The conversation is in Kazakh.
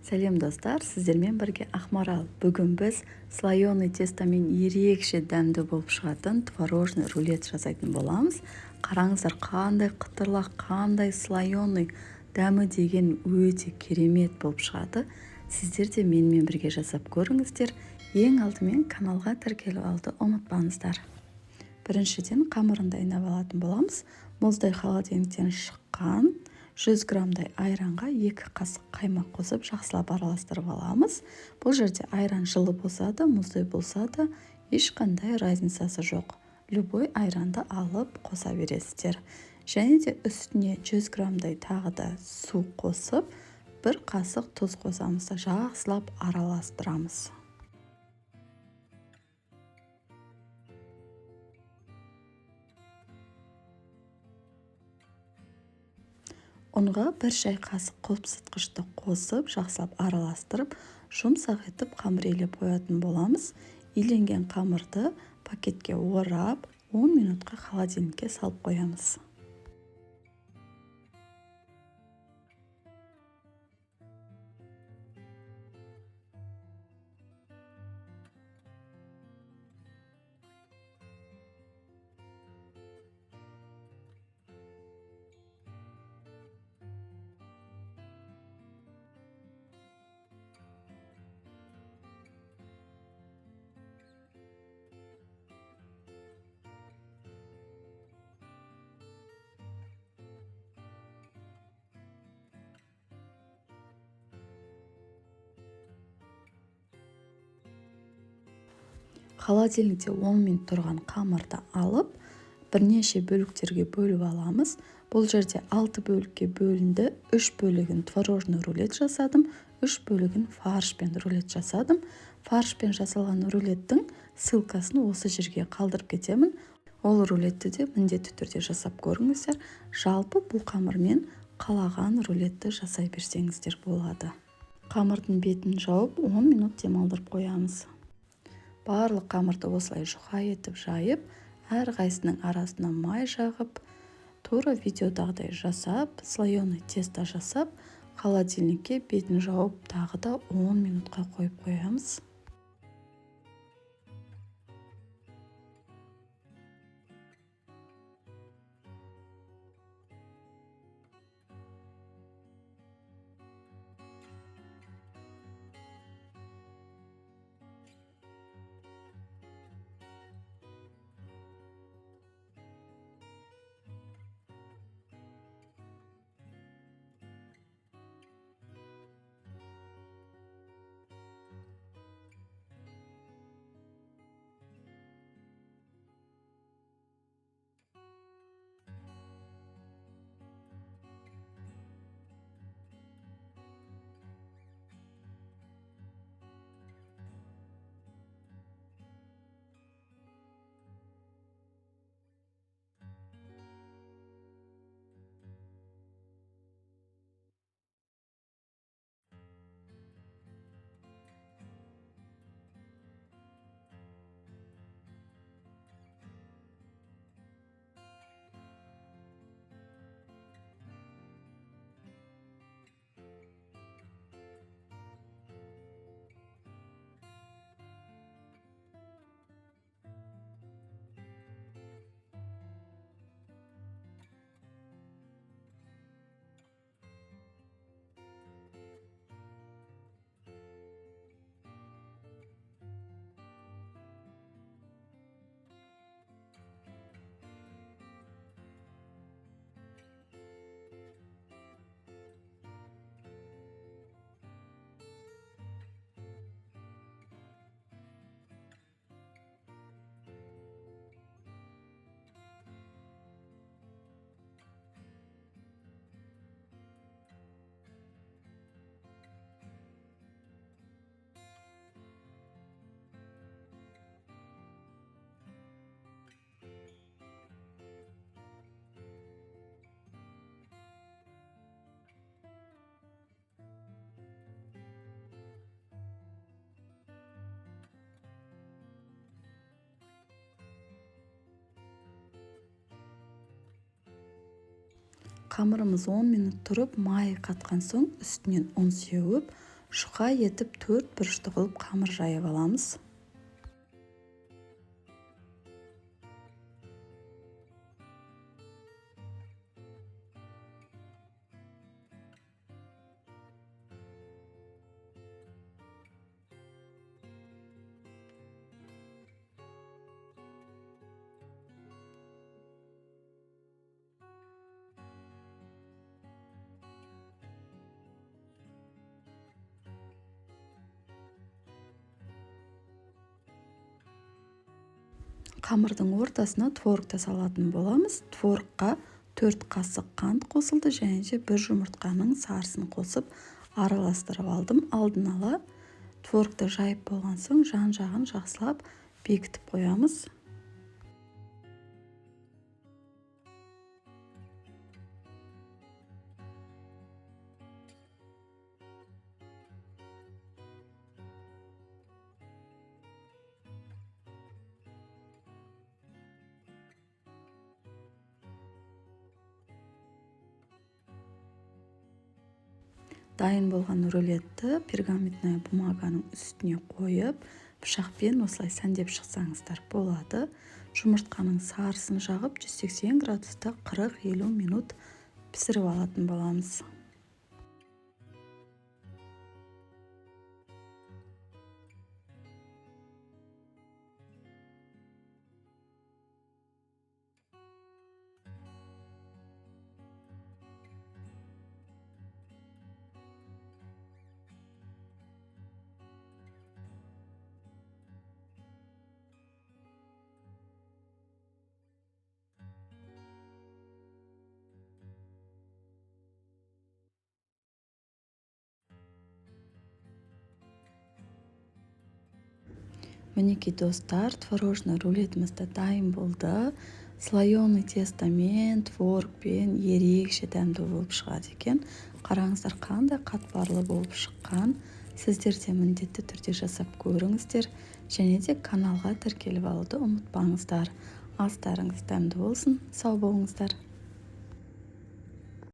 Сәлем достар, сіздермен бірге Ақмарал. Бүгін біз слоеный тестомен ерекше дәмді болып шығатын творожный рулет жасайтын боламыз. Қараңыздар, қандай қытырлақ, қандай слоеный дәмі деген өте керемет болып шығады. Сіздер де менімен бірге жасап көріңіздер. Ең алдымен каналға тіркеліп алуды ұмытпаңыздар. Біріншіден қамырын дайындап алатын боламыз. Мұздай холодильниктен шыққан 100 граммдай айранға 2 қасық қаймақ қосып жақсылап араластырып аламыз. Бұл жерде айран жылы болса да, мұздай болса да ешқандай разницасы жоқ. Любой айранды алып қоса бересіздер. Және де үстіне 100 граммдай тағы да су қосып, 1 қасық тұз қосамыз да жақсылап араластырамыз. Ұнға 1 шай қасық қопсытқышты қосып, жақсылап араластырып, жұмсақ етіп қамыр илеп қоятын боламыз. Иленген қамырды пакетке орап, 10 минутқа холодильникке салып қоямыз. Холодильникте 10 минут тұрған қамырды алып, бірнеше бөліктерге бөліп аламыз. Бұл жерде 6 бөлікке бөлінді. 3 бөлігін творожный рулет жасадым, 3 бөлігін фаршпен рулет жасадым. Фаршпен жасалған рулеттің ссылкасын осы жерге қалдырып кетемін. Ол рулетті де міндетті түрде жасап көріңіздер. Жалпы бұл қамырмен қалаған рулетті жасай берсеңіздер болады. Қамырдың бетін жауып 10 минут демалдырып қоямыз. Барлық қамырды осылай жұқа етіп жайып, әрқайсының арасына май жағып, тура видеодағыдай жасап, слоеный тесто жасап, холодильникке бетін жауып, тағы да 10 минутқа қойып қоямыз. Қамырымыз 10 минут тұрып, майы қатқан соң үстінен ұн сеуіп, жұқа етіп 4 бұрышты қылып қамыр жайып аламыз. Қамырдың ортасына творогты салатын боламыз. Творогқа 4 қасық қант қосылды және де 1 жұмыртқаның сарысын қосып араластырып алдым. Алдын ала творогты жайып болған соң жан-жағын жақсылап бекітіп қоямыз. Дайын болған рулетті пергаментная бумаганың үстіне қойып, пышақпен осылай сәндеп шықсаңыздар болады. Жұмыртқаның сарысын жағып 180 градуста 40-50 минут пісіріп алатын боламыз. Мінекей достар, творожный рулетімізді дайын болды. Слоеный тестомен, творогпен ерекше дәмді болып шығады екен. Қараңыздар, қандай қатпарлы болып шыққан. Сіздер де міндетті түрде жасап көріңіздер. Және де каналға тіркеліп алуды ұмытпаңыздар. Астарыңыз дәмді болсын, сау болыңыздар.